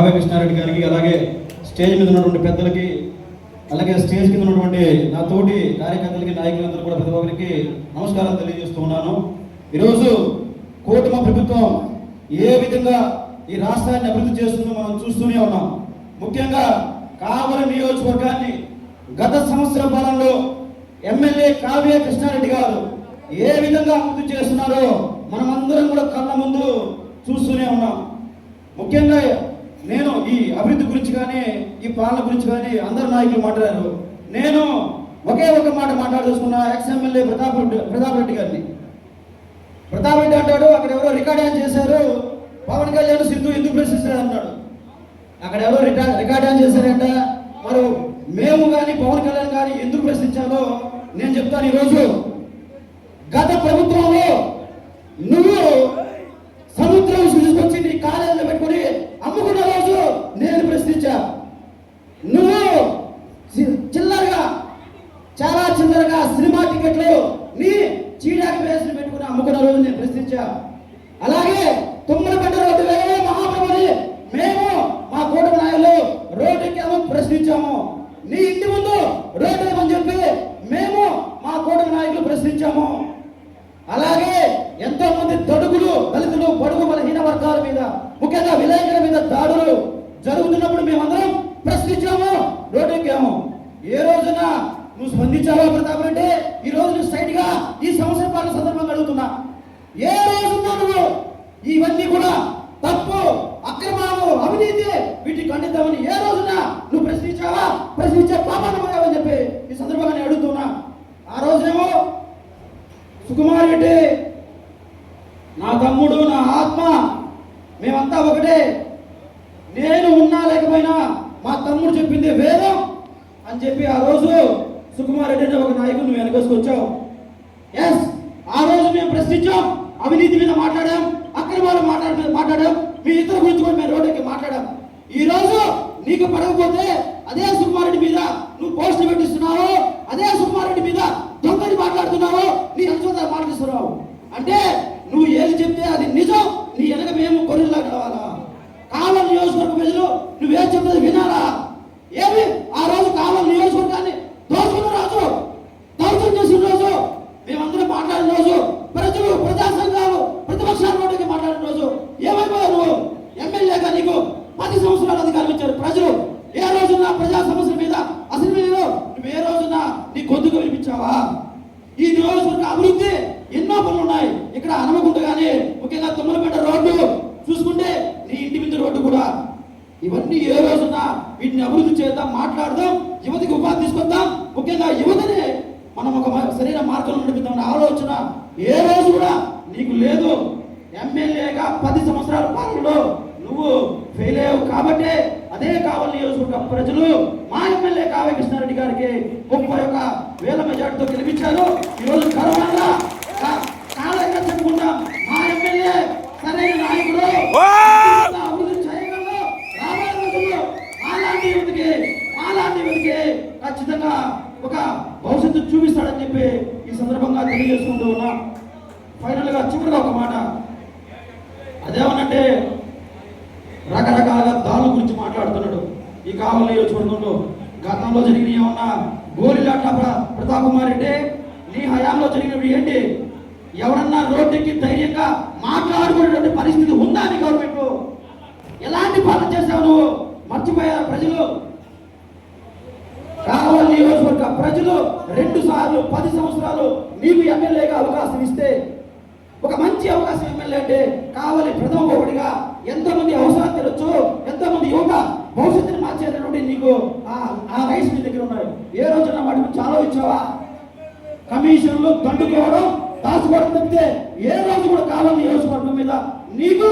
కావ్య కృష్ణారెడ్డి గారికి, అలాగే స్టేజ్ మీద ఉన్నటువంటి పెద్దలకి, అలాగే స్టేజ్ కింద ఉన్నటువంటి నా తోటి కార్యకర్తలకి, నాయకులందరూ కూడా ప్రతి ఒక్కరికి నమస్కారం తెలియజేస్తూ ఉన్నాను. ఈరోజు కూటమి ప్రభుత్వం ఏ విధంగా ఈ రాష్ట్రాన్ని అభివృద్ధి చేస్తుందో మనం చూస్తూనే ఉన్నాం. ముఖ్యంగా కావలి నియోజకవర్గాన్ని గత సంవత్సర కాలంలో ఎమ్మెల్యే కావ్య కృష్ణారెడ్డి గారు ఏ విధంగా అభివృద్ధి చేస్తున్నారో మనమందరం కూడా కళ్ళ ముందు చూస్తూనే ఉన్నాం. ముఖ్యంగా నేను ఈ అభివృద్ధి గురించి కానీ, ఈ పాలన గురించి కానీ అందరు నాయకులు మాట్లాడారు. నేను ఒకే ఒక మాట మాట్లాడుతున్నా. ఎక్స్ఎమ్మెల్యే ప్రతాప్ రెడ్డి గారిని. ప్రతాప్ రెడ్డి అంటాడు, అక్కడ ఎవరో రికార్డ్ చేశారు, పవన్ కళ్యాణ్ సింధు ఎందుకు ప్రశ్నిస్తారు అన్నాడు. అక్కడ ఎవరో రికార్డ్ చేశారంట. మరి మేము కానీ పవన్ కళ్యాణ్ కానీ ఎందుకు ప్రశ్నించాలో నేను చెప్తాను. ఈరోజు గత ప్రభుత్వంలో నువ్వు సముద్రం తీసుకొచ్చి నీ కాలేజీలో పెట్టుకుని అమ్ముకున్న రోజు నేను ప్రశ్నించా. నువ్వు చాలా చిల్లరగా సినిమా టికెట్లు నీ చీడాకి వేసులు పెట్టుకుని అమ్ముకున్న రోజు నేను ప్రశ్నించా. అలాగే తుమ్మలపేట రోడ్డు వేయే మహాప్రభుని మేము మా కూటమి నాయకులు రోడ్డుకి ప్రశ్నించాము. నీ ఇంటి ముందు రోడ్డు వేయమని చెప్పి మేము మా కూటమి నాయకులు ప్రశ్నించాము. అలాగే ఎంతో మంది తొడుగులు, దళితులు, బడుగు బలహీన వర్గాల మీద, ముఖ్యంగా విలేకరుల మీద దాడులు జరుగుతున్నప్పుడు మేమందరం ప్రశ్నించాము, రోడ్డు ఎక్కాము. ఏ రోజున నువ్వు స్పందించావా ప్రతాప్ రెడ్డి? ఈ రోజు నువ్వు స్ట్రైట్ గా ఈ సంవత్సర పాలన సందర్భంగా అడుగుతున్నా, ఏ రోజున్నా నువ్వు ఇవన్నీ కూడా తప్పు, అక్రమాలు, అవినీతి, వీటిని ఖండిద్దామని ఏ రోజున నువ్వు ప్రశ్నించావా? ప్రశ్నించే పాపాన్ని పోయావని చెప్పి ఈ సందర్భంగా నేను అడుగుతున్నా. ఆ రోజేమో సుకుమార్ రెడ్డి నా తమ్ముడు, నా ఆత్మ, మేమంతా ఒకటే, నేను ఉన్నా లేకపోయినా మా తమ్ముడు చెప్పింది వేదం అని చెప్పి ఆ రోజు సుకుమార్ రెడ్డి అంటే ఒక నాయకుడు నువ్వు వెనకొచ్చావు. ఎస్, ఆ రోజు మేము ప్రశ్నించాం, అవినీతి మీద మాట్లాడాం, అక్రమాలు మాట్లాడాం, మీ ఇద్దరు గురించి కూడా మేము రోడ్డుకి మాట్లాడాం. ఈ రోజు నీకు పడకపోతే అదే సుకుమార్ రెడ్డి మీద నువ్వు పోస్టులు పెట్టిస్తున్నావు, అదే సుకుమార్ రెడ్డి మీద దొంగని మాట్లాడుతున్నావు, నీ అనుచరులు మాట్లాడుతున్నావు. అంటే నువ్వు ఏది చెప్తే అది నిజం, నీ వెనక మేము కొరిలా కావాలా? కావలి నియోజకవర్గ ప్రజలు నువ్వేం చెప్తే వినాలా? ఏమి ఆ రోజు కావలి నియోజకవర్గాన్ని దోచుకున్న రోజు, దౌర్జన్యం చేసిన రోజు, మేమందరం మాట్లాడిన రోజు, ప్రజలు, ప్రజా సంఘాలు, ప్రతిపక్షాల రోడ్డుకి మాట్లాడిన రోజు ఏమైపోయావు నువ్వు? ఎమ్మెల్యేగా నీకు 10 సంవత్సరాలు అధికారం ఇచ్చారు ప్రజలు. ఏ రోజున ప్రజా సమస్యల మీద అసెంబ్లీలో నువ్వు ఏ రోజున నీ గొంతుకు వినిపించావా? ఈ నియోజకవర్గ అభివృద్ధి ఎన్నో పనులు ఉన్నాయి. ఇక్కడ హనుమగుంట కానీ, ముఖ్యంగా తుమ్మలపేట రోడ్డు చూసుకుంటే నీ ఇంటి మీద రోడ్డు కూడా, ఇవన్నీ ఏ రోజున వీటిని అభివృద్ధి చేద్దాం, మాట్లాడదాం, యువతకి ఉపాధి తీసుకొద్దాం, ముఖ్యంగా యువతని మనం ఒక సరైన మార్గంలో నడిపిద్దామనే ఆలోచన ఏ రోజు కూడా నీకు లేదు. ఎమ్మెల్యేగా 10 సంవత్సరాల పాలనలో నువ్వు ఫెయిల్ అయ్యావు. కాబట్టి అదే కావలి నియోజకవర్గ ప్రజలు మా ఎమ్మెల్యే కావ్య కృష్ణారెడ్డి గారికి 31,000 మెజార్టీతో గెలిపించారు. ఈరోజు కరోనా కాలంగా చెప్పుకుంటాం, మా ఎమ్మెల్యే సరైన నాయకుడు, అభివృద్ధి చేయగలరు. రాబోయే రోజుల్లో అలాంటి యువతికి ఖచ్చితంగా ఒక భవిష్యత్తు చూపిస్తాడని చెప్పి ఈ సందర్భంగా తెలియజేసుకుంటూ ఉన్నా. ఫైనల్ గా చివరిగా ఒక మాట, అదేమనంటే రకరకాలుగా దాడుల గురించి మాట్లాడుతున్నాడు. ఈ కావలి నియోజకవర్గంలో గతంలో జరిగిన ఏమన్నా గోలిలాట్ల ప్రతాప్ కుమార్ రెడ్డి నీ హయాంలో జరిగినవి ఏంటి? ఎవరన్నా రోడ్డుకి ధైర్యంగా మాట్లాడుకునేటువంటి పరిస్థితి ఉందా నీ గవర్నమెంట్? ఎలాంటి పాలన చేశావు నువ్వు? మర్చిపోయారు ప్రజలు. కావలి నియోజకవర్గ ప్రజలు 2 సార్లు 10 సంవత్సరాలు నీకు ఎమ్మెల్యేగా అవకాశం ఇస్తే, ఒక మంచి అవకాశం ఎమ్మెల్యే అంటే కావలి ప్రథమ పౌరుడిగా ఎంతమంది అవసరాలు తెరొచ్చు, ఎంతమంది యువత భవిష్యత్తుని మార్చేటటువంటి నీకు ఆ రైట్స్ నీ దగ్గర ఉన్నాయి. ఏ రోజున వాటి గురించి ఆలోచించావా? కమిషన్లు దండుకోవడం, దాచుకోవడం తప్పితే ఏ రోజు కూడా కావలి నియోజకవర్గం మీద నీకు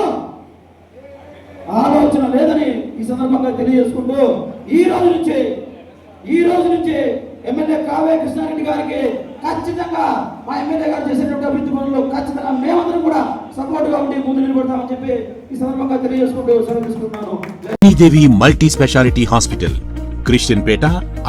ఆలోచన లేదని ఈ సందర్భంగా తెలియజేసుకుంటూ ఈ రోజు నుంచి ఎమ్మెల్యే కావ్య కృష్ణారెడ్డి గారికి ఖచ్చితంగా మా ఎమ్మెల్యే గారు చేసేటువంటి అభివృద్ధి పనులు ఖచ్చితంగా మేమందరం కూడా సపోర్ట్ గా ఉండి ముందు నిలబడతామని చెప్పి ఈ సందర్భంగా తెలియజేసుకుంటూ సెలవు తీసుకుంటున్నాను. Sridevi multi specialty hospital, Christian Peta,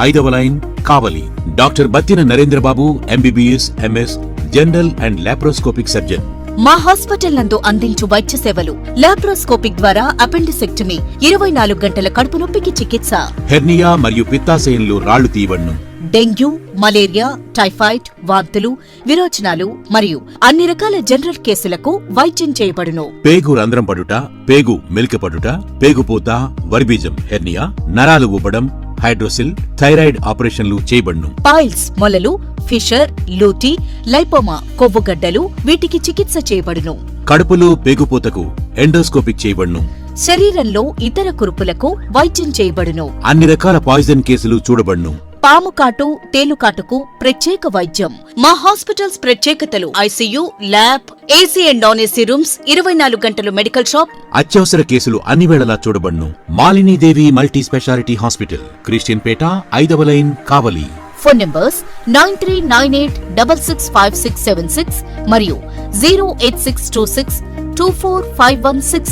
5వ line, Kavali. Doctor Battina Narendrababu, MBBS, MS, general and laparoscopic surgeon. మా హాస్పిటల్ నందు అందించు వైద్య సేవలు: లాప్రోస్కోపిక్ ద్వారా అపెండిసెక్టమీ, 24 గంటల కడుపు నొప్పికి చికిత్స, హెర్నియా మరియు పిత్తాశయంలో రాళ్లు తీయబడును. డెంగ్యూ, మలేరియా, టైఫాయిడ్, వాంతులు, విరోచనాలు మరియు అన్ని రకాల జనరల్ కేసులకు వైద్యం చేయబడును. పేగు రంధ్రం పడుట, పేగు మెలికపడుట, పేగుపూత, వర్బీజం, హెర్నియా, నరాలు ఉబ్బడం, హైడ్రోసిల్, థైరాయిడ్ ఆపరేషన్లు చేయబడును. పైల్స్, మొలలు, ఫిషర్, లూటీ, లైపోమా, కొవ్వుగడ్డలు వీటికి చికిత్స చేయబడును. కడుపులో పేగుపూతకు ఎండోస్కోపిక్ చేయబడును. శరీరంలో ఇతర కురుపులకు వైద్యం చేయబడును. అన్ని రకాల పాయిజన్ కేసులు చూడబడును. పాము కాటు, తేలుకాటుకు ప్రత్యేక వైద్యం. మా హాస్పిటల్స్ ప్రత్యేకతలు: ICU, lab, AC and non AC rooms, 24 గంటలు మెడికల్ షాప్. అత్యవసర కేసులు అన్ని వేళలా చూడబడును. Malinidevi multi specialty hospital, Christian Peta, 5వ లైన్, కావలి. ఫోన్ నంబర్స్ 9398665676 మరియు 08626245166.